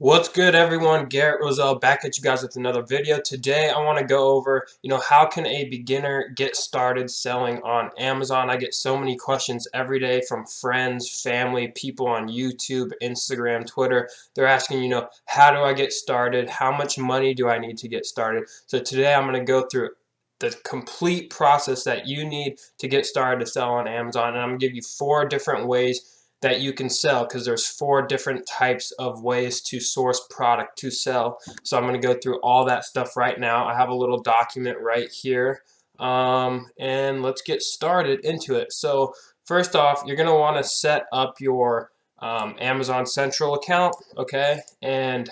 What's good, everyone? Garrett Roselle back at you guys with another video. Today I want to go over, how can a beginner get started selling on Amazon? I get so many questions every day from friends, family, people on YouTube, Instagram, Twitter. They're asking, how do I get started? How much money do I need to get started? So today I'm going to go through the complete process that you need to get started to sell on Amazon, and I'm going to give you 4 different ways that you can sell, because there's 4 different types of ways to source product to sell. So I'm going to go through all that stuff right now. I have a little document right here, and let's get started into it. So first off, you're going to want to set up your Amazon Central account, okay? And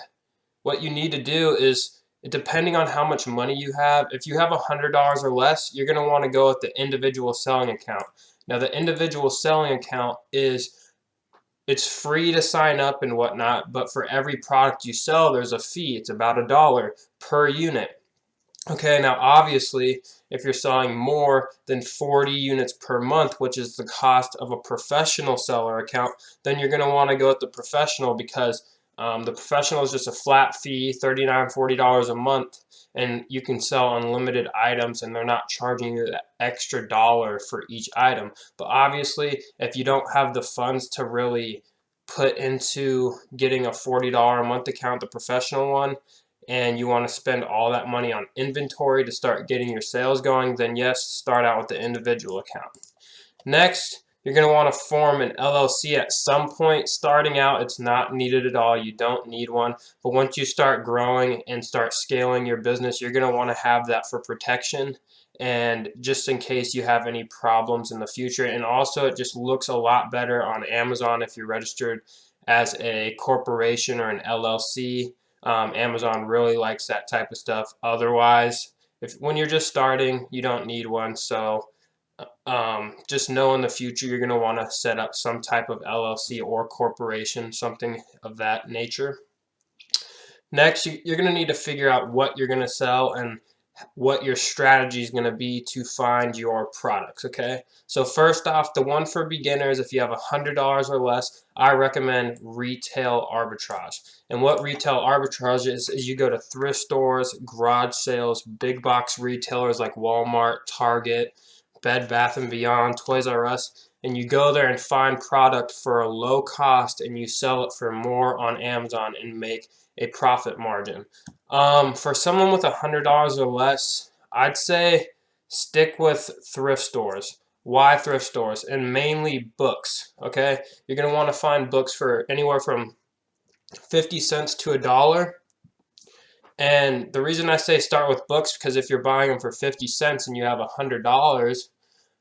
what you need to do is, depending on how much money you have, if you have $100 or less, you're going to want to go with the individual selling account. Now, the individual selling account it's free to sign up and whatnot, but for every product you sell, there's a fee. It's about $1 per unit. Okay, now obviously, if you're selling more than 40 units per month, which is the cost of a professional seller account, then you're going to want to go with the professional, because the professional is just a flat fee, $39, $40 a month, and you can sell unlimited items, and they're not charging you that extra dollar for each item. But obviously, if you don't have the funds to really put into getting a $40 a month account, the professional one, and you want to spend all that money on inventory to start getting your sales going, then yes, start out with the individual account. Next, you're going to want to form an LLC at some point. Starting out, it's not needed at all. You don't need one. But once you start growing and start scaling your business, you're going to want to have that for protection, and just in case you have any problems in the future. And also, it just looks a lot better on Amazon if you're registered as a corporation or an LLC. Amazon really likes that type of stuff. Otherwise, when you're just starting, you don't need one. So just know in the future you're going to want to set up some type of LLC or corporation, something of that nature. Next, you're going to need to figure out what you're going to sell and what your strategy is going to be to find your products, okay? So first off, the one for beginners, if you have $100 or less, I recommend retail arbitrage. And what retail arbitrage is you go to thrift stores, garage sales, big box retailers like Walmart, Target, Bed Bath & Beyond, Toys R Us, and you go there and find product for a low cost, and you sell it for more on Amazon and make a profit margin. For someone with $100 or less, I'd say stick with thrift stores. Why thrift stores? And mainly books, okay? You're going to want to find books for anywhere from 50 cents to $1. And the reason I say start with books, because if you're buying them for 50 cents and you have $100,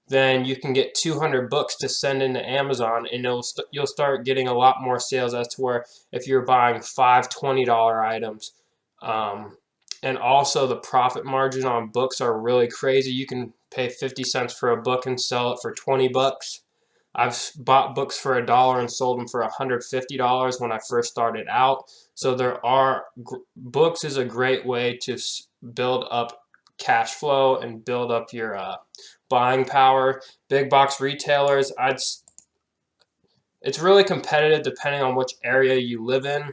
then you can get 200 books to send into Amazon, and you'll start getting a lot more sales, as to where if you're buying 5 $20 items. And also, the profit margin on books are really crazy. You can pay 50 cents for a book and sell it for 20 bucks. I've bought books for $1 and sold them for $150 when I first started out. So books is a great way to build up cash flow and build up your buying power. Big box retailers, it's really competitive depending on which area you live in.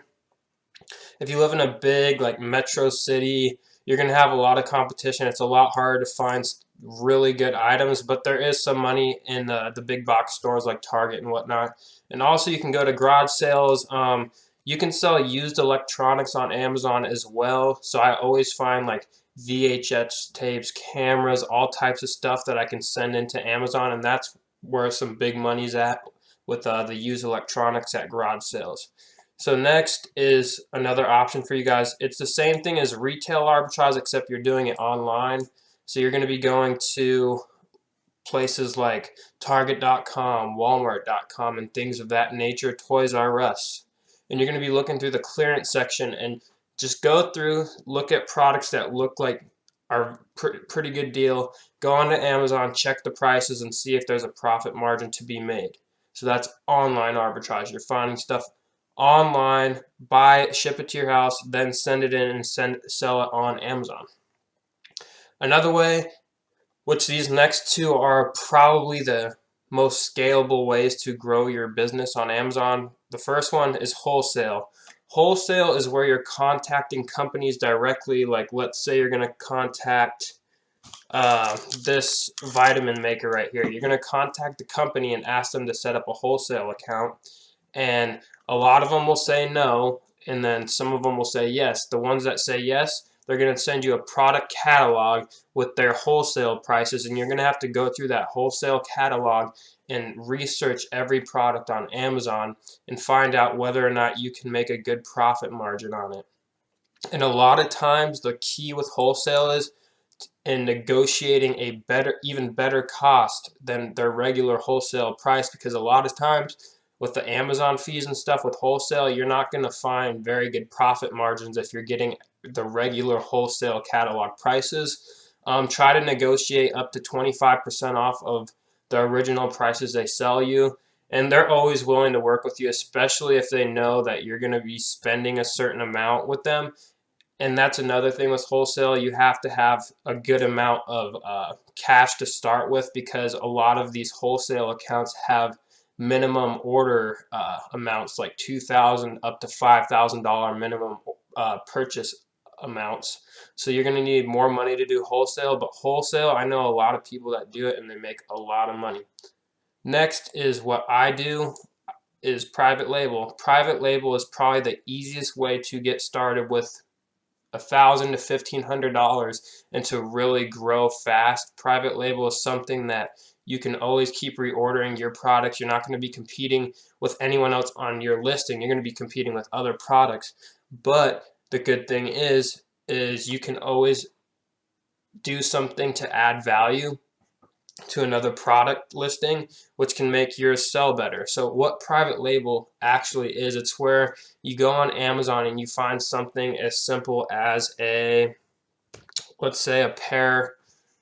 If you live in a big like metro city, you're going to have a lot of competition. It's a lot harder to find really good items, but there is some money in the big box stores like Target and whatnot. And also, you can go to garage sales. You can sell used electronics on Amazon as well. So I always find like VHS tapes, cameras, all types of stuff that I can send into Amazon, and that's where some big money's at with the used electronics at garage sales. So next is another option for you guys. It's the same thing as retail arbitrage, except you're doing it online. So you're going to be going to places like Target.com, Walmart.com, and things of that nature, Toys R Us. And you're going to be looking through the clearance section and just go through, look at products that look like are pretty good deal. Go on to Amazon, check the prices, and see if there's a profit margin to be made. So that's online arbitrage. You're finding stuff online, buy it, ship it to your house, then send it in and sell it on Amazon. Another way, which these next 2 are probably the most scalable ways to grow your business on Amazon. The first one is wholesale. Wholesale is where you're contacting companies directly, like let's say you're going to contact this vitamin maker right here. You're going to contact the company and ask them to set up a wholesale account, and a lot of them will say no, and then some of them will say yes. The ones that say yes, they're going to send you a product catalog with their wholesale prices, and you're going to have to go through that wholesale catalog and research every product on Amazon and find out whether or not you can make a good profit margin on it. And a lot of times the key with wholesale is in negotiating a better, even better cost than their regular wholesale price, because a lot of times with the Amazon fees and stuff with wholesale, you're not going to find very good profit margins if you're getting the regular wholesale catalog prices. Try to negotiate up to 25% off of the original prices they sell you, and they're always willing to work with you, especially if they know that you're going to be spending a certain amount with them. And that's another thing with wholesale. You have to have a good amount of cash to start with, because a lot of these wholesale accounts have minimum order amounts, like $2,000 up to $5,000 minimum purchase amounts. So you're going to need more money to do wholesale, but wholesale, I know a lot of people that do it and they make a lot of money. Next is what I do, is private label. Private label is probably the easiest way to get started with $1,000 to $1,500 and to really grow fast. Private label is something that you can always keep reordering your products. You're not going to be competing with anyone else on your listing. You're going to be competing with other products. But the good thing is you can always do something to add value to another product listing, which can make yours sell better. So what private label actually is, it's where you go on Amazon and you find something as simple as let's say a pair,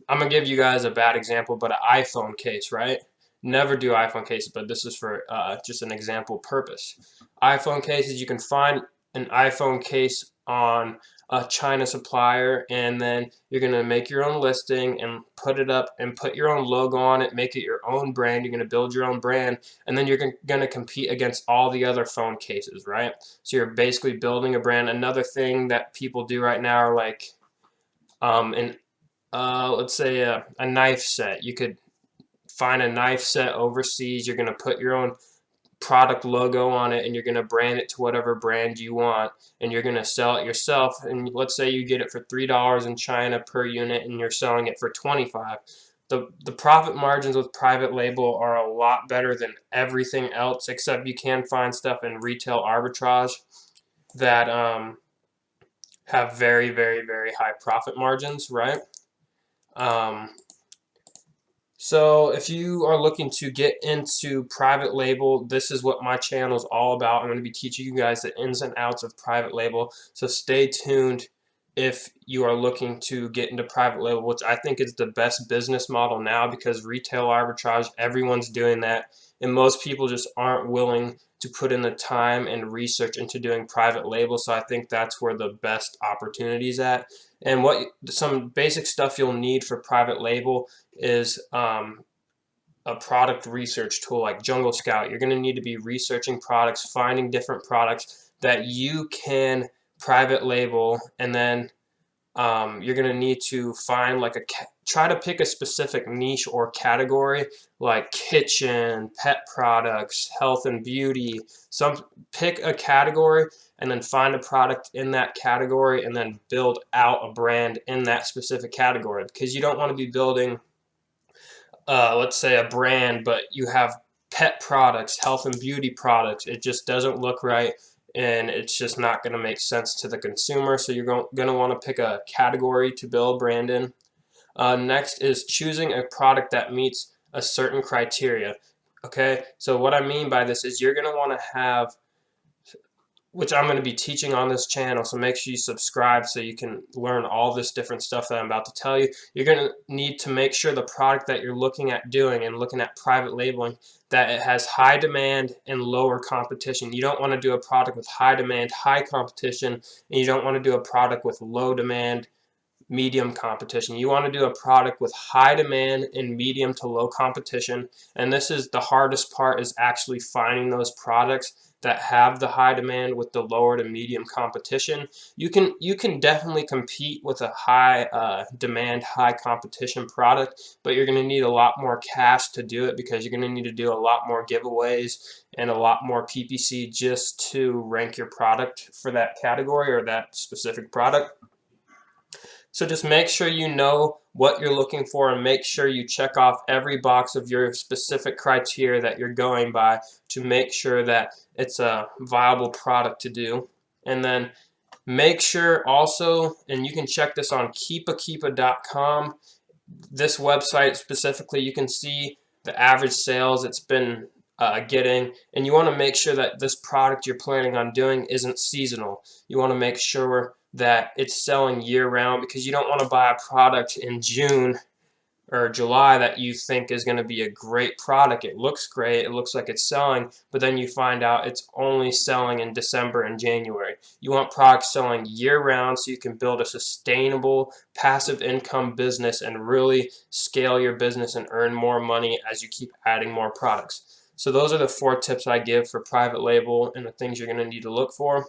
I'm gonna give you guys a bad example, but an iPhone case, right? Never do iPhone cases, but this is for just an example purpose. iPhone cases, you can find an iPhone case on a China supplier, and then you're going to make your own listing and put it up and put your own logo on it, make it your own brand. You're going to build your own brand, and then you're going to compete against all the other phone cases, right? So you're basically building a brand. Another thing that people do right now are like let's say a knife set. You could find a knife set overseas. You're going to put your own product logo on it, and you're going to brand it to whatever brand you want, and you're going to sell it yourself. And let's say you get it for $3 in China per unit and you're selling it for $25. The profit margins with private label are a lot better than everything else, except you can find stuff in retail arbitrage that have very, very, very high profit margins, right? So if you are looking to get into private label, this is what my channel is all about. I'm going to be teaching you guys the ins and outs of private label. So stay tuned if you are looking to get into private label, which I think is the best business model now, because retail arbitrage, everyone's doing that, and most people just aren't willing to put in the time and research into doing private label. So I think that's where the best opportunity is at. And some basic stuff you'll need for private label is a product research tool like Jungle Scout. You're going to need to be researching products, finding different products that you can private label, and then you're going to need to find try to pick a specific niche or category, like kitchen, pet products, health and beauty. Pick a category and then find a product in that category, and then build out a brand in that specific category, because you don't want to be building let's say a brand, but you have pet products, health and beauty products. It just doesn't look right, and it's just not going to make sense to the consumer. So you're going to want to pick a category to build a brand in. Next is choosing a product that meets a certain criteria. Okay, so what I mean by this is you're going to want to have, which I'm going to be teaching on this channel, so make sure you subscribe so you can learn all this different stuff that I'm about to tell you. You're going to need to make sure the product that you're looking at doing and looking at private labeling, that it has high demand and lower competition. You don't want to do a product with high demand, high competition, and you don't want to do a product with low demand, medium competition. You want to do a product with high demand and medium to low competition, and this is the hardest part, is actually finding those products that have the high demand with the lower to medium competition. You can definitely compete with a high demand, high competition product, but you're going to need a lot more cash to do it, because you're going to need to do a lot more giveaways and a lot more PPC just to rank your product for that category or that specific product. So just make sure you know what you're looking for, and make sure you check off every box of your specific criteria that you're going by to make sure that it's a viable product to do. And then make sure also, and you can check this on keepakeepa.com, this website specifically, you can see the average sales it's been getting, and you want to make sure that this product you're planning on doing isn't seasonal. You want to make sure that it's selling year-round, because you don't want to buy a product in June or July that you think is going to be a great product. It looks great, it looks like it's selling, but then you find out it's only selling in December and January. You want products selling year-round so you can build a sustainable passive income business and really scale your business and earn more money as you keep adding more products. So those are the 4 tips I give for private label and the things you're going to need to look for.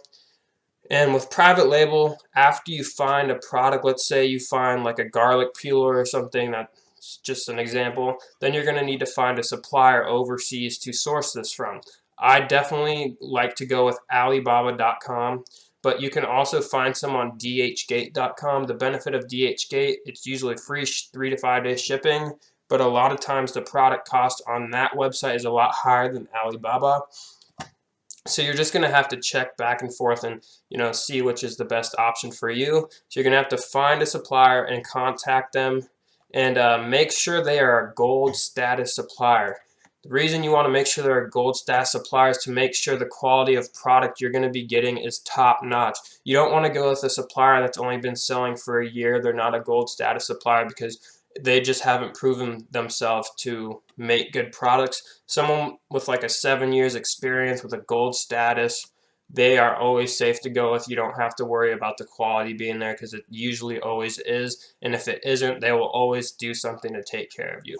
And with private label, after you find a product, let's say you find like a garlic peeler or something, that's just an example, then you're going to need to find a supplier overseas to source this from. I definitely like to go with Alibaba.com, but you can also find some on dhgate.com. The benefit of DHgate, it's usually free 3 to 5 day shipping, but a lot of times the product cost on that website is a lot higher than Alibaba. So you're just going to have to check back and forth and, see which is the best option for you. So you're going to have to find a supplier and contact them, and make sure they are a gold status supplier. The reason you want to make sure they're a gold status supplier is to make sure the quality of product you're going to be getting is top notch. You don't want to go with a supplier that's only been selling for a year. They're not a gold status supplier because they just haven't proven themselves to make good products. Someone with like a 7 years experience with a gold status, they are always safe to go with. You don't have to worry about the quality being there, because it usually always is. And if it isn't, they will always do something to take care of you.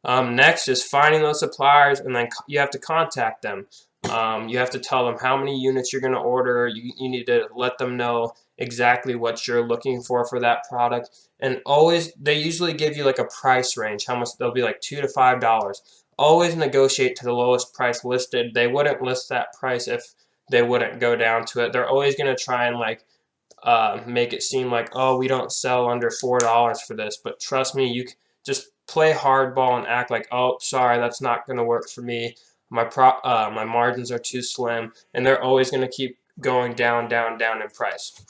Next is finding those suppliers, and then you have to contact them. You have to tell them how many units you're going to order. You need to let them know exactly what you're looking for that product. And always, they usually give you like a price range, how much they'll be, like $2 to $5. Always negotiate to the lowest price listed. They wouldn't list that price if they wouldn't go down to it. They're always going to try and make it seem like, oh, we don't sell under $4 for this. But trust me, you just play hardball and act like, oh, sorry, that's not going to work for me. My margins are too slim, and they're always going to keep going down, down, down in price.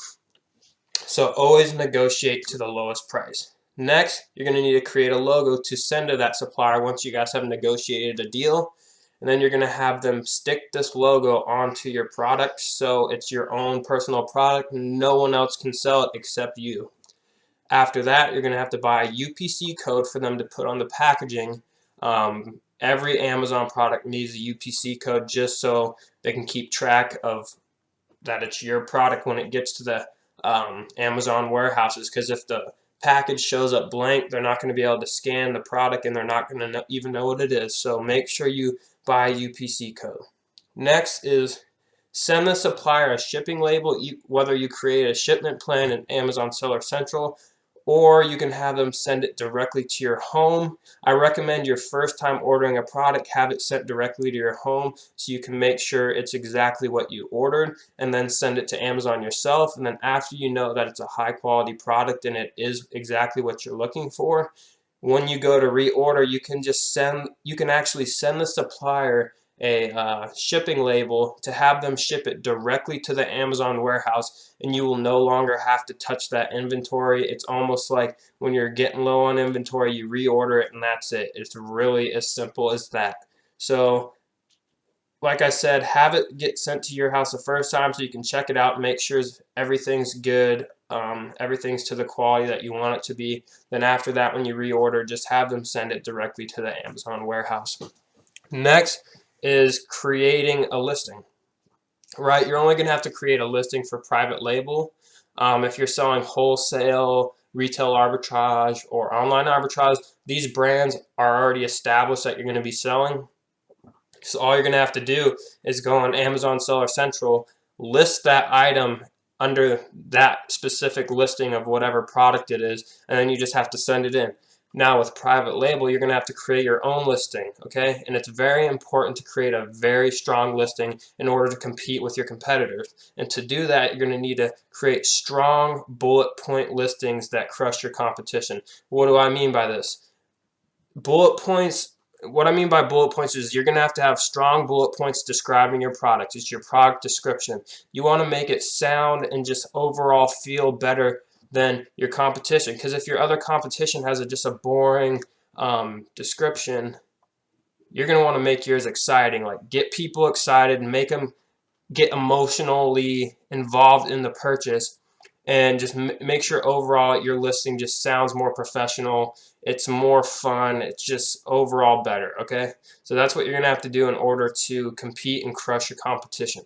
So always negotiate to the lowest price. Next, you're going to need to create a logo to send to that supplier once you guys have negotiated a deal. And then you're going to have them stick this logo onto your product, so it's your own personal product. No one else can sell it except you. After that, you're going to have to buy a UPC code for them to put on the packaging. Every Amazon product needs a UPC code just so they can keep track of that it's your product when it gets to the Amazon warehouses, because if the package shows up blank, they're not going to be able to scan the product, and they're not going to even know what it is. So make sure you buy a UPC code. Next is send the supplier a shipping label, whether you create a shipment plan in Amazon Seller Central, or you can have them send it directly to your home. I recommend your first time ordering a product, have it sent directly to your home so you can make sure it's exactly what you ordered, and then send it to Amazon yourself. And then after you know that it's a high quality product and it is exactly what you're looking for, when you go to reorder, you can actually send the supplier a shipping label to have them ship it directly to the Amazon warehouse, and you will no longer have to touch that inventory. It's almost like when you're getting low on inventory, you reorder it and that's it. It's really as simple as that. So like I said, have it get sent to your house the first time so you can check it out and make sure everything's good, everything's to the quality that you want it to be. Then after that, when you reorder, just have them send it directly to the Amazon warehouse. Next is creating a listing, right? You're only going to have to create a listing for private label. If you're selling wholesale, retail arbitrage, or online arbitrage, these brands are already established that you're going to be selling. So all you're going to have to do is go on Amazon Seller Central, list that item under that specific listing of whatever product it is, and then you just have to send it in. Now with private label, you're going to have to create your own listing, okay? And it's very important to create a very strong listing in order to compete with your competitors. And to do that, you're going to need to create strong bullet point listings that crush your competition. What do I mean by this? Bullet points. What I mean by bullet points is you're going to have strong bullet points describing your product. It's your product description. You want to make it sound and just overall feel better than your competition, because if your other competition has just a boring description, you're going to want to make yours exciting. Like, get people excited and make them get emotionally involved in the purchase, and just make sure overall your listing just sounds more professional, it's more fun, it's just overall better, okay? So that's what you're gonna have to do in order to compete and crush your competition.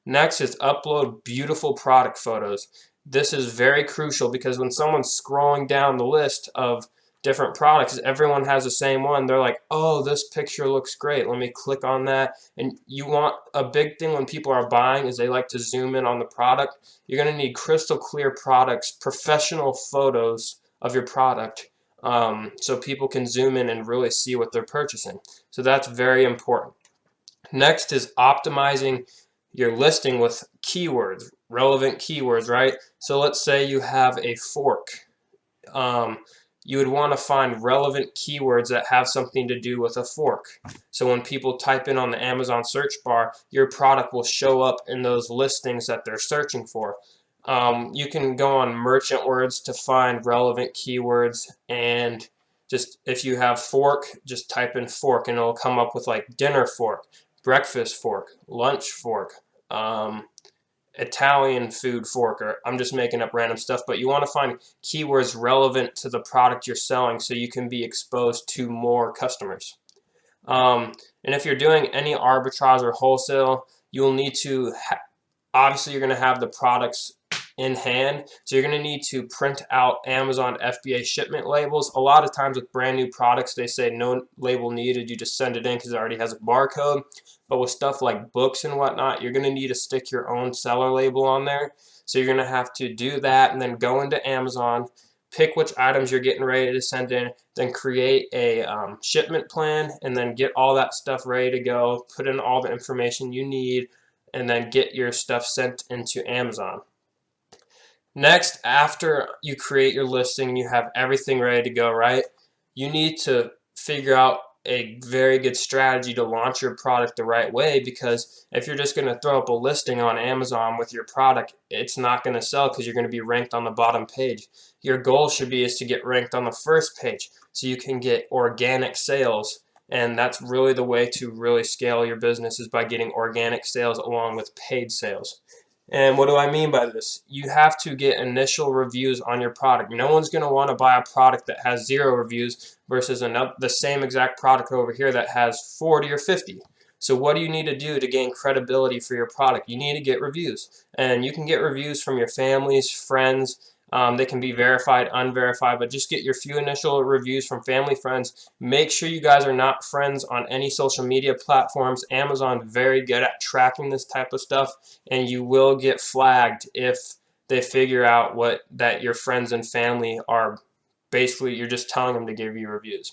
Next is upload beautiful product photos. This is very crucial because when someone's scrolling down the list of different products, everyone has the same one. They're like, oh, this picture looks great, let me click on that. And you want, a big thing when people are buying is they like to zoom in on the product. You're going to need crystal clear products, professional photos of your product, so people can zoom in and really see what they're purchasing. So that's very important. Next is optimizing your listing with keywords, relevant keywords, right? So let's say you have a fork. You would want to find relevant keywords that have something to do with a fork. So when people type in on the Amazon search bar, your product will show up in those listings that they're searching for. You can go on merchant words to find relevant keywords, and just if you have fork, just type in fork and it'll come up with like dinner fork, breakfast fork, lunch fork, Italian food fork, or I'm just making up random stuff, but you want to find keywords relevant to the product you're selling so you can be exposed to more customers. And if you're doing any arbitrage or wholesale, you'll need to, obviously you're going to have the products in hand, so you're going to need to print out Amazon FBA shipment labels. A lot of times with brand new products, they say no label needed, you just send it in because it already has a barcode. But with stuff like books and whatnot, you're going to need to stick your own seller label on there. So you're going to have to do that and then go into Amazon, pick which items you're getting ready to send in, then create a shipment plan, and then get all that stuff ready to go, put in all the information you need, and then get your stuff sent into Amazon. Next, after you create your listing, you have everything ready to go, right? You need to figure out a very good strategy to launch your product the right way, because if you're just going to throw up a listing on Amazon with your product, it's not going to sell because you're going to be ranked on the bottom page. Your goal should be is to get ranked on the first page so you can get organic sales, and that's really the way to really scale your business, is by getting organic sales along with paid sales. And what do I mean by this? You have to get initial reviews on your product. No one's going to want to buy a product that has 0 reviews versus the same exact product over here that has 40 or 50. So what do you need to do to gain credibility for your product? You need to get reviews. And you can get reviews from your families, friends. They can be verified, unverified, but just get your few initial reviews from family, friends. Make sure you guys are not friends on any social media platforms. Amazon's very good at tracking this type of stuff, and you will get flagged if they figure out that your friends and family are basically, you're just telling them to give you reviews.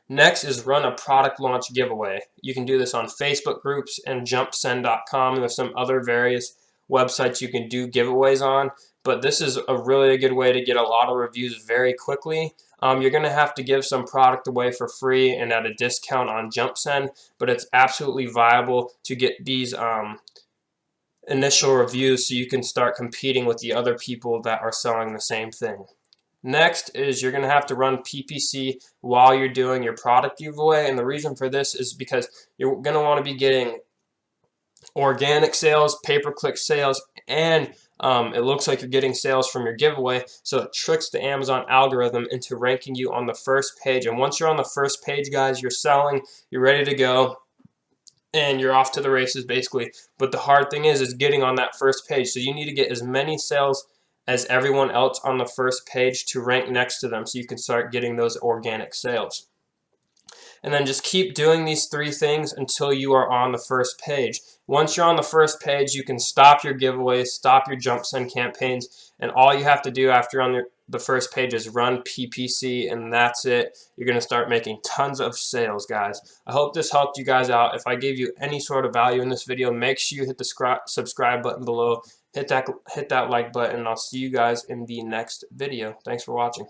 Next is run a product launch giveaway. You can do this on Facebook groups and jumpsend.com, and there's some other various websites you can do giveaways on, but this is a really good way to get a lot of reviews very quickly. You're going to have to give some product away for free and at a discount on JumpSend, but it's absolutely viable to get these initial reviews so you can start competing with the other people that are selling the same thing. Next is you're going to have to run PPC while you're doing your product giveaway, and the reason for this is because you're going to want to be getting organic sales, pay-per-click sales, and it looks like you're getting sales from your giveaway, so it tricks the Amazon algorithm into ranking you on the first page. And once you're on the first page, guys, you're selling, you're ready to go, and you're off to the races basically. But the hard thing is getting on that first page. So you need to get as many sales as everyone else on the first page to rank next to them so you can start getting those organic sales. And then just keep doing these 3 things until you are on the first page. Once you're on the first page, you can stop your giveaways, stop your jump send campaigns, and all you have to do after you're on the first page is run PPC, and that's it. You're going to start making tons of sales, guys. I hope this helped you guys out. If I gave you any sort of value in this video, make sure you hit the subscribe button below. Hit that like button, and I'll see you guys in the next video. Thanks for watching.